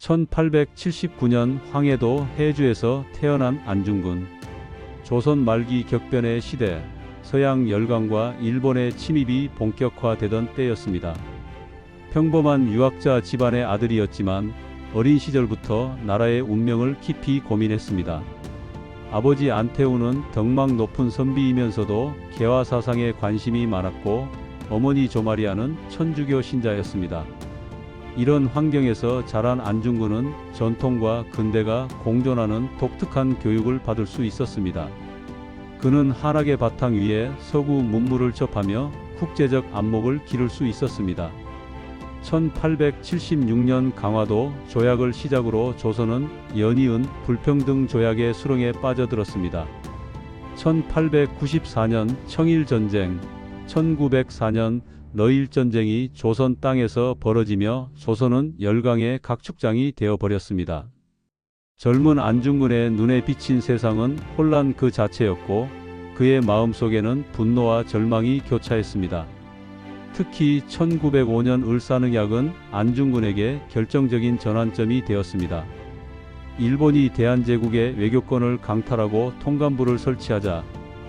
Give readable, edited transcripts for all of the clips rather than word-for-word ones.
1879년 황해도 해주에서 태어난 안중근. 조선 말기 격변의 시대, 서양 열강과 일본의 침입이 본격화되던 때였습니다. 평범한 유학자 집안의 아들이었지만 어린 시절부터 나라의 운명을 깊이 고민했습니다. 아버지 안태우는 덕망 높은 선비이면서도 개화 사상에 관심이 많았고 어머니 조마리아는 천주교 신자였습니다. 이런 환경에서 자란 안중근은 전통과 근대가 공존하는 독특한 교육을 받을 수 있었습니다. 그는 한학의 바탕 위에 서구 문물을 접하며 국제적 안목을 기를 수 있었습니다. 1876년 강화도 조약을 시작으로 조선은 연이은 불평등 조약의 수렁에 빠져들었습니다. 1894년 청일전쟁, 1904년 러일전쟁이 조선 땅에서 벌어지며 조선은 열강의 각축장이 되어버렸습니다. 젊은 안중근의 눈에 비친 세상은 혼란 그 자체였고 그의 마음속에는 분노와 절망이 교차했습니다. 특히 1905년 을사늑약은 안중근에게 결정적인 전환점이 되었습니다. 일본이 대한제국의 외교권을 강탈하고 통감부를 설치하자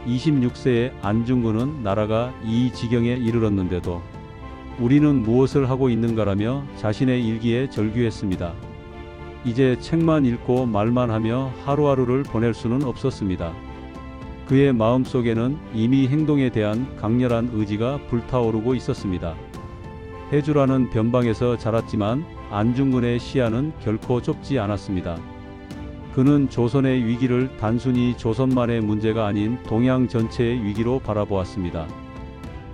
26세의 안중근은 나라가 이 지경에 이르렀는데도 우리는 무엇을 하고 있는가라며 자신의 일기에 절규했습니다. 이제 책만 읽고 말만 하며 하루하루를 보낼 수는 없었습니다. 그의 마음속에는 이미 행동에 대한 강렬한 의지가 불타오르고 있었습니다. 해주라는 변방에서 자랐지만 안중근의 시야는 결코 좁지 않았습니다. 그는 조선의 위기를 단순히 조선만의 문제가 아닌 동양 전체의 위기로 바라보았습니다.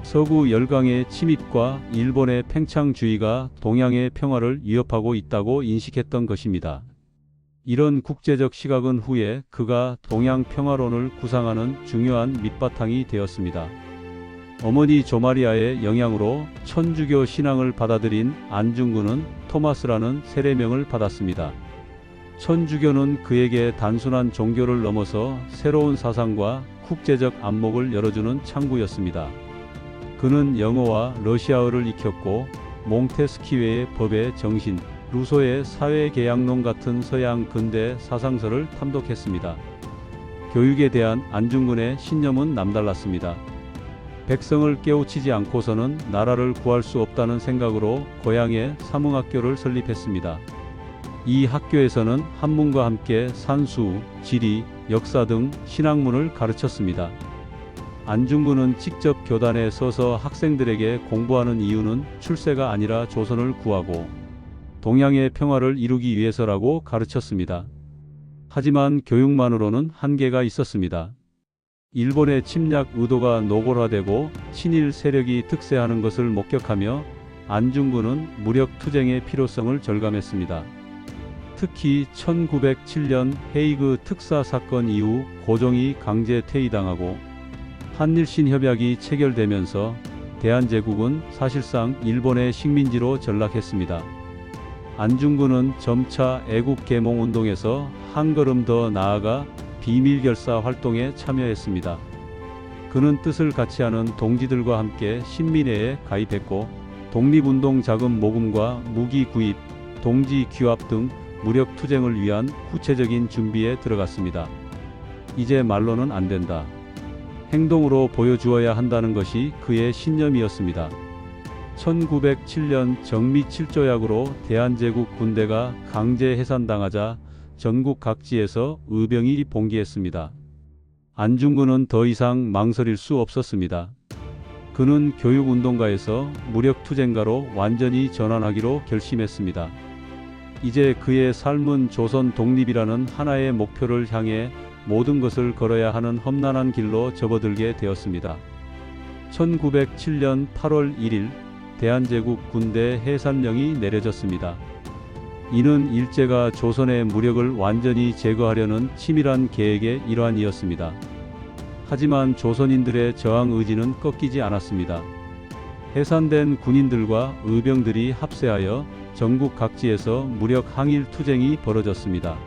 서구 열강의 침입과 일본의 팽창주의가 동양의 평화를 위협하고 있다고 인식했던 것입니다. 이런 국제적 시각은 후에 그가 동양 평화론을 구상하는 중요한 밑바탕이 되었습니다. 어머니 조마리아의 영향으로 천주교 신앙을 받아들인 안중근은 토마스라는 세례명을 받았습니다. 천주교는 그에게 단순한 종교를 넘어서 새로운 사상과 국제적 안목을 열어주는 창구였습니다. 그는 영어와 러시아어를 익혔고 몽테스키웨의 법의 정신, 루소의 사회계약론 같은 서양 근대 사상서를 탐독했습니다. 교육에 대한 안중근의 신념은 남달랐습니다. 백성을 깨우치지 않고서는 나라를 구할 수 없다는 생각으로 고향에 사문학교를 설립했습니다. 이 학교에서는 한문과 함께 산수, 지리, 역사 등 신학문을 가르쳤습니다. 안중근은 직접 교단에 서서 학생들에게 공부하는 이유는 출세가 아니라 조선을 구하고 동양의 평화를 이루기 위해서라고 가르쳤습니다. 하지만 교육만으로는 한계가 있었습니다. 일본의 침략 의도가 노골화되고 친일 세력이 득세하는 것을 목격하며 안중근은 무력 투쟁의 필요성을 절감했습니다. 특히 1907년 헤이그 특사 사건 이후 고종이 강제 퇴위당하고 한일신협약이 체결되면서 대한제국은 사실상 일본의 식민지로 전락했습니다. 안중근은 점차 애국계몽운동에서 한 걸음 더 나아가 비밀결사 활동에 참여했습니다. 그는 뜻을 같이 하는 동지들과 함께 신민회에 가입했고 독립운동 자금 모금과 무기 구입, 동지 귀합 등 무력 투쟁을 위한 구체적인 준비에 들어갔습니다. 이제 말로는 안 된다. 행동으로 보여주어야 한다는 것이 그의 신념이었습니다. 1907년 정미 7조약으로 대한제국 군대가 강제 해산당하자 전국 각지에서 의병이 봉기했습니다. 안중근은 더 이상 망설일 수 없었습니다. 그는 교육운동가에서 무력투쟁가로 완전히 전환하기로 결심했습니다. 이제 그의 삶은 조선 독립이라는 하나의 목표를 향해 모든 것을 걸어야 하는 험난한 길로 접어들게 되었습니다. 1907년 8월 1일 대한제국 군대 해산령이 내려졌습니다. 이는 일제가 조선의 무력을 완전히 제거하려는 치밀한 계획의 일환이었습니다. 하지만 조선인들의 저항 의지는 꺾이지 않았습니다. 해산된 군인들과 의병들이 합세하여 전국 각지에서 무력 항일 투쟁이 벌어졌습니다.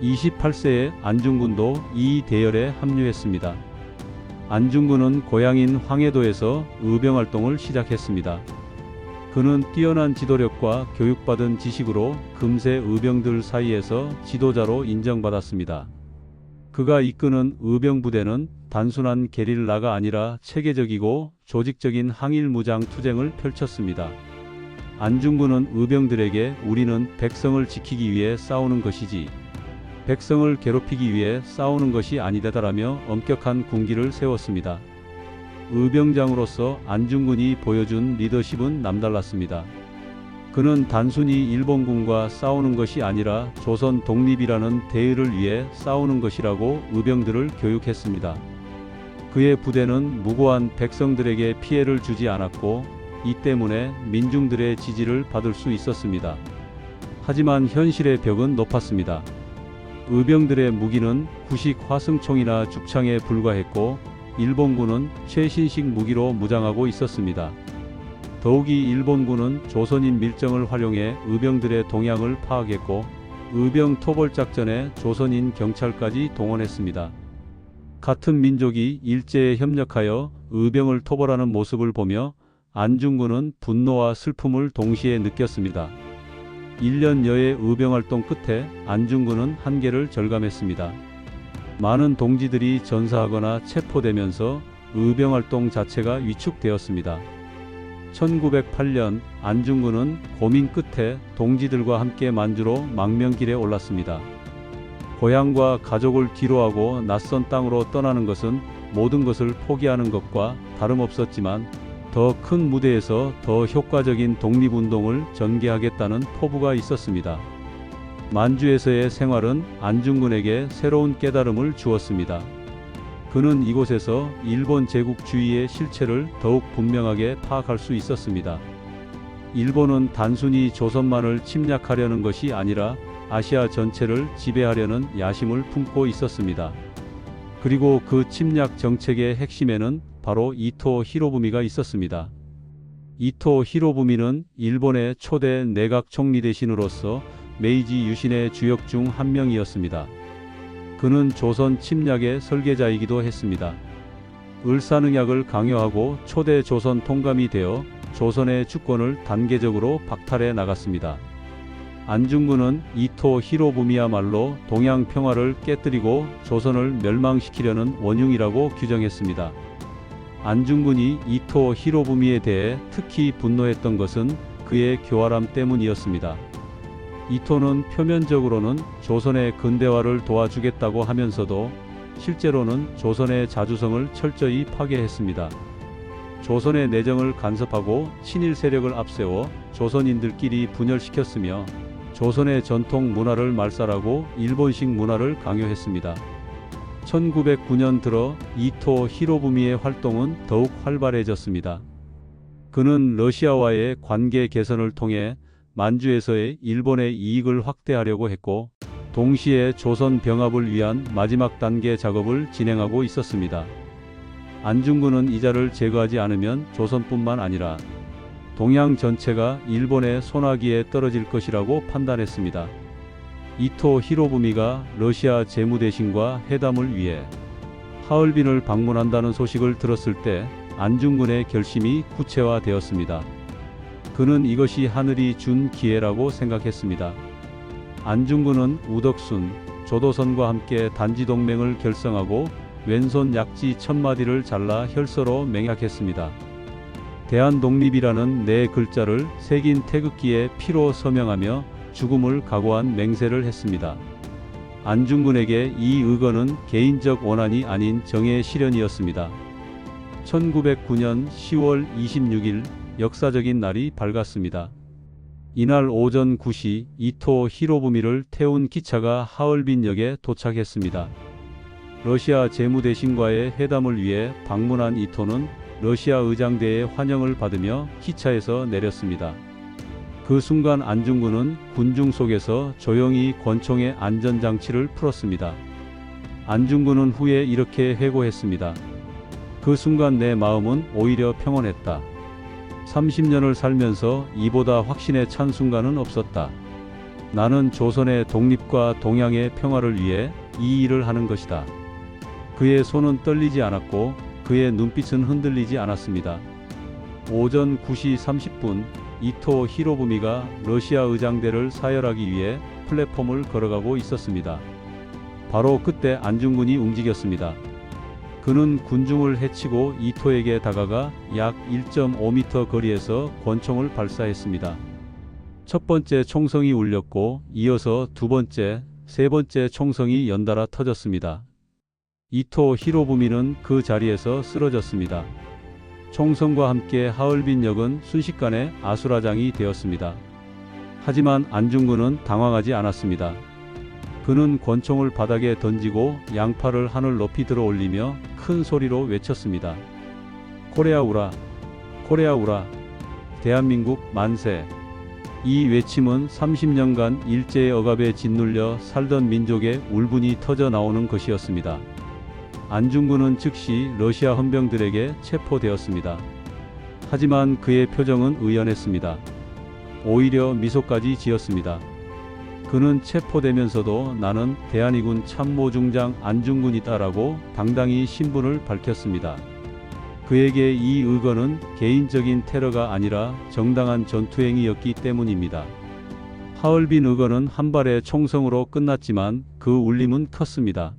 28세의 안중근도 이 대열에 합류했습니다. 안중근은 고향인 황해도에서 의병활동을 시작했습니다. 그는 뛰어난 지도력과 교육받은 지식으로 금세 의병들 사이에서 지도자로 인정받았습니다. 그가 이끄는 의병부대는 단순한 게릴라가 아니라 체계적이고 조직적인 항일무장 투쟁을 펼쳤습니다. 안중근은 의병들에게 우리는 백성을 지키기 위해 싸우는 것이지 백성을 괴롭히기 위해 싸우는 것이 아니다라며 엄격한 군기를 세웠습니다. 의병장으로서 안중근이 보여준 리더십은 남달랐습니다. 그는 단순히 일본군과 싸우는 것이 아니라 조선 독립이라는 대의를 위해 싸우는 것이라고 의병들을 교육했습니다. 그의 부대는 무고한 백성들에게 피해를 주지 않았고 이 때문에 민중들의 지지를 받을 수 있었습니다. 하지만 현실의 벽은 높았습니다. 의병들의 무기는 구식 화승총이나 죽창에 불과했고 일본군은 최신식 무기로 무장하고 있었습니다. 더욱이 일본군은 조선인 밀정을 활용해 의병들의 동향을 파악했고 의병 토벌 작전에 조선인 경찰까지 동원했습니다. 같은 민족이 일제에 협력하여 의병을 토벌하는 모습을 보며 안중근은 분노와 슬픔을 동시에 느꼈습니다. 1년여의 의병활동 끝에 안중근은 한계를 절감했습니다. 많은 동지들이 전사하거나 체포되면서 의병활동 자체가 위축되었습니다. 1908년 안중근은 고민 끝에 동지들과 함께 만주로 망명길에 올랐습니다. 고향과 가족을 뒤로하고 낯선 땅으로 떠나는 것은 모든 것을 포기하는 것과 다름없었지만 더 큰 무대에서 더 효과적인 독립운동을 전개하겠다는 포부가 있었습니다. 만주에서의 생활은 안중근에게 새로운 깨달음을 주었습니다. 그는 이곳에서 일본 제국주의의 실체를 더욱 분명하게 파악할 수 있었습니다. 일본은 단순히 조선만을 침략하려는 것이 아니라 아시아 전체를 지배하려는 야심을 품고 있었습니다. 그리고 그 침략 정책의 핵심에는 바로 이토 히로부미가 있었습니다. 이토 히로부미는 일본의 초대 내각 총리 대신으로서 메이지 유신의 주역 중 한 명이었습니다. 그는 조선 침략의 설계자이기도 했습니다. 을사능약을 강요하고 초대 조선 통감이 되어 조선의 주권을 단계적으로 박탈해 나갔습니다. 안중근은 이토 히로부미야말로 동양 평화를 깨뜨리고 조선을 멸망시키려는 원흉이라고 규정했습니다. 안중근이 이토 히로부미에 대해 특히 분노했던 것은 그의 교활함 때문이었습니다. 이토는 표면적으로는 조선의 근대화를 도와주겠다고 하면서도 실제로는 조선의 자주성을 철저히 파괴했습니다. 조선의 내정을 간섭하고 친일 세력을 앞세워 조선인들끼리 분열시켰으며 조선의 전통 문화를 말살하고 일본식 문화를 강요했습니다. 1909년 들어 이토 히로부미의 활동은 더욱 활발해졌습니다. 그는 러시아와의 관계 개선을 통해 만주에서의 일본의 이익을 확대하려고 했고 동시에 조선 병합을 위한 마지막 단계 작업을 진행하고 있었습니다. 안중근은 이자를 제거하지 않으면 조선뿐만 아니라 동양 전체가 일본의 손아귀에 떨어질 것이라고 판단했습니다. 이토 히로부미가 러시아 재무대신과 회담을 위해 하얼빈을 방문한다는 소식을 들었을 때 안중근의 결심이 구체화되었습니다. 그는 이것이 하늘이 준 기회라고 생각했습니다. 안중근은 우덕순, 조도선과 함께 단지동맹을 결성하고 왼손 약지 1000마디를 잘라 혈서로 맹약했습니다. 대한독립이라는 네 글자를 새긴 태극기에 피로 서명하며 죽음을 각오한 맹세를 했습니다. 안중근에게 이 의거는 개인적 원한이 아닌 정의 실현이었습니다. 1909년 10월 26일 역사적인 날이 밝았습니다. 이날 오전 9시 이토 히로부미를 태운 기차가 하얼빈역에 도착했습니다. 러시아 재무대신과의 회담을 위해 방문한 이토는 러시아 의장대의 환영을 받으며 기차에서 내렸습니다. 그 순간 안중근은 군중 속에서 조용히 권총의 안전장치를 풀었습니다. 안중근은 후에 이렇게 회고했습니다. 그 순간 내 마음은 오히려 평온했다. 30년을 살면서 이보다 확신에 찬 순간은 없었다. 나는 조선의 독립과 동양의 평화를 위해 이 일을 하는 것이다. 그의 손은 떨리지 않았고 그의 눈빛은 흔들리지 않았습니다. 오전 9시 30분 이토 히로부미가 러시아 의장대를 사열하기 위해 플랫폼을 걸어가고 있었습니다. 바로 그때 안중근이 움직였습니다. 그는 군중을 해치고 이토에게 다가가 약 1.5m 거리에서 권총을 발사했습니다. 첫 번째 총성이 울렸고 이어서 두 번째, 세 번째 총성이 연달아 터졌습니다. 이토 히로부미는 그 자리에서 쓰러졌습니다. 총성과 함께 하얼빈역은 순식간에 아수라장이 되었습니다. 하지만 안중근은 당황하지 않았습니다. 그는 권총을 바닥에 던지고 양팔을 하늘 높이 들어 올리며 큰 소리로 외쳤습니다. 코레아 우라! 코레아 우라! 대한민국 만세! 이 외침은 30년간 일제의 억압에 짓눌려 살던 민족의 울분이 터져 나오는 것이었습니다. 안중근은 즉시 러시아 헌병들에게 체포되었습니다. 하지만 그의 표정은 의연했습니다. 오히려 미소까지 지었습니다. 그는 체포되면서도 나는 대한의군 참모중장 안중근이다라고 당당히 신분을 밝혔습니다. 그에게 이 의거는 개인적인 테러가 아니라 정당한 전투행위였기 때문입니다. 하얼빈 의거는 한 발의 총성으로 끝났지만 그 울림은 컸습니다.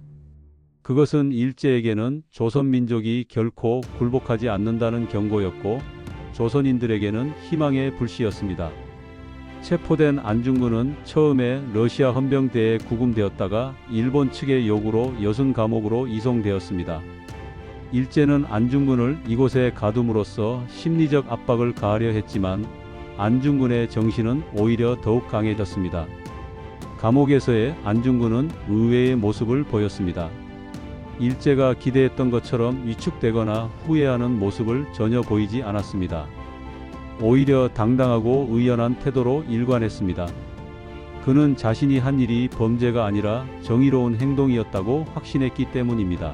그것은 일제에게는 조선민족이 결코 굴복하지 않는다는 경고였고 조선인들에게는 희망의 불씨였습니다. 체포된 안중근은 처음에 러시아 헌병대에 구금되었다가 일본 측의 요구로 여순 감옥으로 이송되었습니다. 일제는 안중근을 이곳에 가둠으로써 심리적 압박을 가하려 했지만 안중근의 정신은 오히려 더욱 강해졌습니다. 감옥에서의 안중근은 의외의 모습을 보였습니다. 일제가 기대했던 것처럼 위축되거나 후회하는 모습을 전혀 보이지 않았습니다. 오히려 당당하고 의연한 태도로 일관했습니다. 그는 자신이 한 일이 범죄가 아니라 정의로운 행동이었다고 확신했기 때문입니다.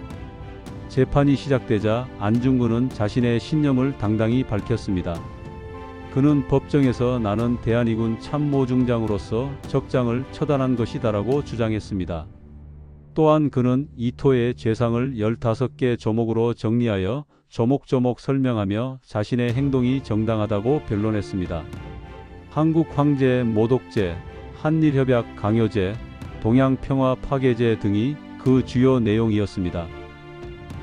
재판이 시작되자 안중근은 자신의 신념을 당당히 밝혔습니다. 그는 법정에서 나는 대한의군 참모중장으로서 적장을 처단한 것이다라고 주장했습니다. 또한 그는 이토의 죄상을 15개 조목으로 정리하여 조목조목 설명하며 자신의 행동이 정당하다고 변론했습니다. 한국 황제 모독죄, 한일협약 강요죄, 동양평화 파괴죄 등이 그 주요 내용이었습니다.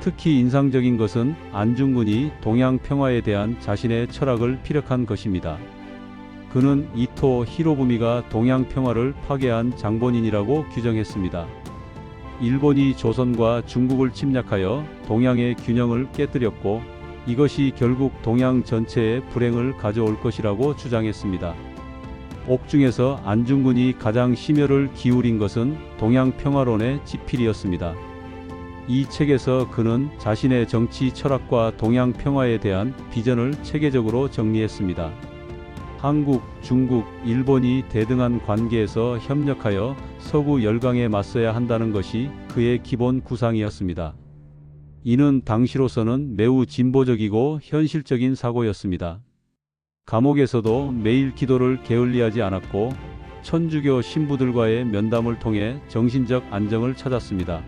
특히 인상적인 것은 안중근이 동양평화에 대한 자신의 철학을 피력한 것입니다. 그는 이토 히로부미가 동양평화를 파괴한 장본인이라고 규정했습니다. 일본이 조선과 중국을 침략하여 동양의 균형을 깨뜨렸고 이것이 결국 동양 전체에 불행을 가져올 것이라고 주장했습니다. 옥중에서 안중근이 가장 심혈을 기울인 것은 동양평화론의 지필이었습니다. 이 책에서 그는 자신의 정치 철학과 동양평화에 대한 비전을 체계적으로 정리했습니다. 한국, 중국, 일본이 대등한 관계에서 협력하여 서구 열강에 맞서야 한다는 것이 그의 기본 구상이었습니다. 이는 당시로서는 매우 진보적이고 현실적인 사고였습니다. 감옥에서도 매일 기도를 게을리하지 않았고 천주교 신부들과의 면담을 통해 정신적 안정을 찾았습니다.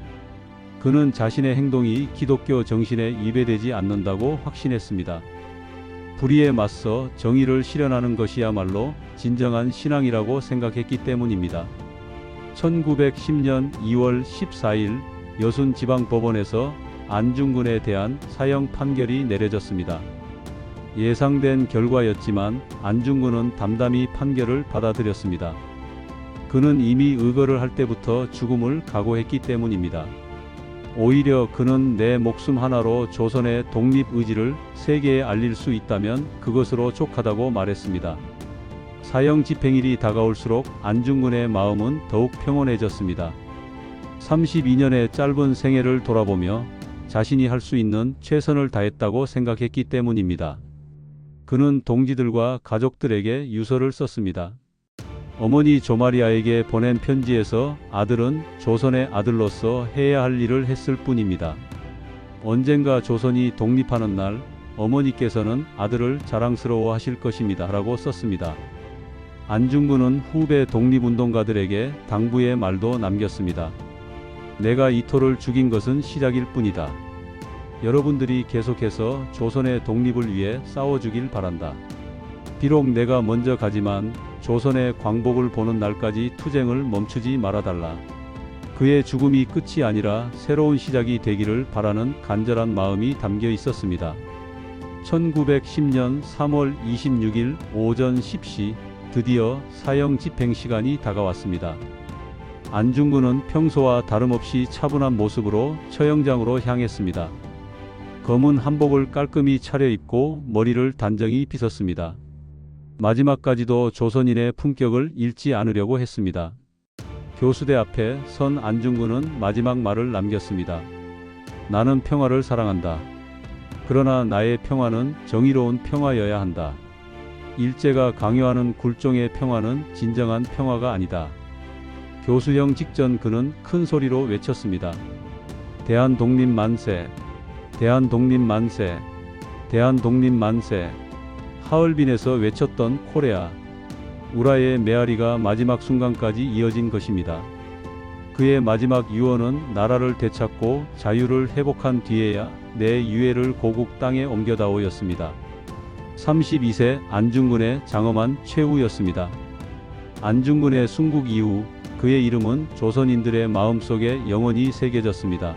그는 자신의 행동이 기독교 정신에 위배되지 않는다고 확신했습니다. 불의에 맞서 정의를 실현하는 것이야말로 진정한 신앙이라고 생각했기 때문입니다. 1910년 2월 14일 여순지방법원에서 안중근에 대한 사형 판결이 내려졌습니다. 예상된 결과였지만 안중근은 담담히 판결을 받아들였습니다. 그는 이미 의거를 할 때부터 죽음을 각오했기 때문입니다. 오히려 그는 내 목숨 하나로 조선의 독립 의지를 세계에 알릴 수 있다면 그것으로 족하다고 말했습니다. 사형 집행일이 다가올수록 안중근의 마음은 더욱 평온해졌습니다. 32년의 짧은 생애를 돌아보며 자신이 할 수 있는 최선을 다했다고 생각했기 때문입니다. 그는 동지들과 가족들에게 유서를 썼습니다. 어머니 조마리아에게 보낸 편지에서 아들은 조선의 아들로서 해야 할 일을 했을 뿐입니다. 언젠가 조선이 독립하는 날 어머니께서는 아들을 자랑스러워 하실 것입니다. 라고 썼습니다. 안중근은 후배 독립운동가들에게 당부의 말도 남겼습니다. 내가 이토를 죽인 것은 시작일 뿐이다. 여러분들이 계속해서 조선의 독립을 위해 싸워주길 바란다. 비록 내가 먼저 가지만 조선의 광복을 보는 날까지 투쟁을 멈추지 말아달라. 그의 죽음이 끝이 아니라 새로운 시작이 되기를 바라는 간절한 마음이 담겨 있었습니다. 1910년 3월 26일 오전 10시 드디어 사형 집행 시간이 다가왔습니다. 안중근은 평소와 다름없이 차분한 모습으로 처형장으로 향했습니다. 검은 한복을 깔끔히 차려입고 머리를 단정히 빗었습니다. 마지막까지도 조선인의 품격을 잃지 않으려고 했습니다. 교수대 앞에 선 안중근은 마지막 말을 남겼습니다. 나는 평화를 사랑한다. 그러나 나의 평화는 정의로운 평화여야 한다. 일제가 강요하는 굴종의 평화는 진정한 평화가 아니다. 교수형 직전 그는 큰 소리로 외쳤습니다. 대한독립 만세! 대한독립 만세! 대한독립 만세! 하얼빈에서 외쳤던 코레아, 우라의 메아리가 마지막 순간까지 이어진 것입니다. 그의 마지막 유언은 나라를 되찾고 자유를 회복한 뒤에야 내 유해를 고국 땅에 옮겨다오였습니다. 32세 안중근의 장엄한 최후였습니다. 안중근의 순국 이후 그의 이름은 조선인들의 마음속에 영원히 새겨졌습니다.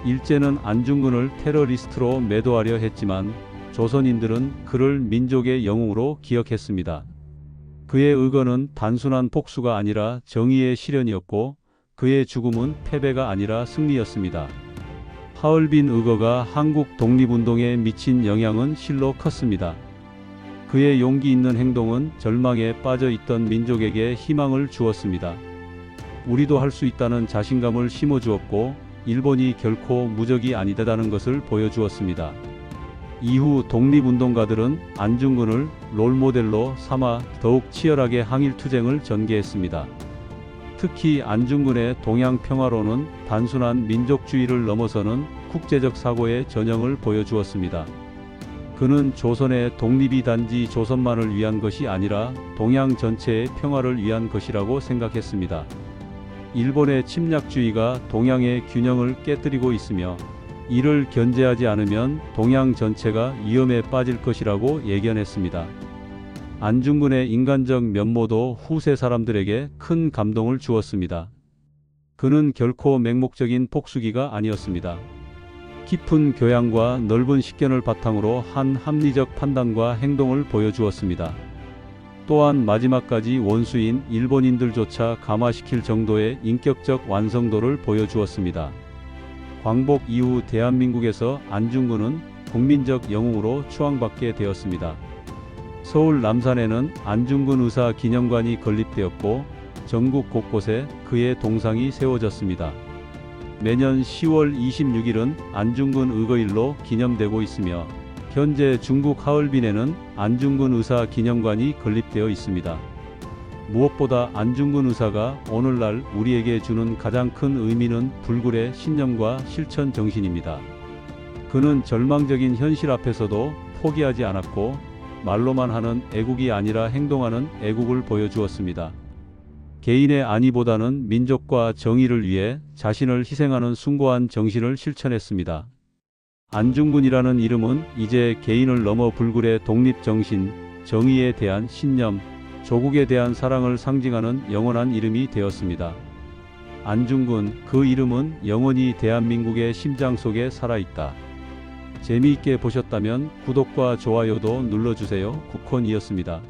일제는 안중근을 테러리스트로 매도하려 했지만 조선인들은 그를 민족의 영웅으로 기억했습니다. 그의 의거는 단순한 복수가 아니라 정의의 실현이었고 그의 죽음은 패배가 아니라 승리였습니다. 하얼빈 의거가 한국 독립운동에 미친 영향은 실로 컸습니다. 그의 용기 있는 행동은 절망에 빠져 있던 민족에게 희망을 주었습니다. 우리도 할 수 있다는 자신감을 심어주었고 일본이 결코 무적이 아니다라는 것을 보여주었습니다. 이후 독립운동가들은 안중근을 롤모델로 삼아 더욱 치열하게 항일투쟁을 전개했습니다. 특히 안중근의 동양평화론은 단순한 민족주의를 넘어서는 국제적 사고의 전형을 보여주었습니다. 그는 조선의 독립이 단지 조선만을 위한 것이 아니라 동양 전체의 평화를 위한 것이라고 생각했습니다. 일본의 침략주의가 동양의 균형을 깨뜨리고 있으며 이를 견제하지 않으면 동양 전체가 위험에 빠질 것이라고 예견했습니다. 안중근의 인간적 면모도 후세 사람들에게 큰 감동을 주었습니다. 그는 결코 맹목적인 복수기가 아니었습니다. 깊은 교양과 넓은 식견을 바탕으로 한 합리적 판단과 행동을 보여주었습니다. 또한 마지막까지 원수인 일본인들조차 감화시킬 정도의 인격적 완성도를 보여주었습니다. 광복 이후 대한민국에서 안중근은 국민적 영웅으로 추앙받게 되었습니다. 서울 남산에는 안중근 의사 기념관이 건립되었고 전국 곳곳에 그의 동상이 세워졌습니다. 매년 10월 26일은 안중근 의거일로 기념되고 있으며 현재 중국 하얼빈에는 안중근 의사 기념관이 건립되어 있습니다. 무엇보다 안중근 의사가 오늘날 우리에게 주는 가장 큰 의미는 불굴의 신념과 실천 정신입니다. 그는 절망적인 현실 앞에서도 포기하지 않았고 말로만 하는 애국이 아니라 행동하는 애국을 보여주었습니다. 개인의 안위보다는 민족과 정의를 위해 자신을 희생하는 숭고한 정신을 실천했습니다. 안중근이라는 이름은 이제 개인을 넘어 불굴의 독립정신, 정의에 대한 신념, 조국에 대한 사랑을 상징하는 영원한 이름이 되었습니다. 안중근, 그 이름은 영원히 대한민국의 심장 속에 살아있다. 재미있게 보셨다면 구독과 좋아요도 눌러주세요. 국헌이었습니다.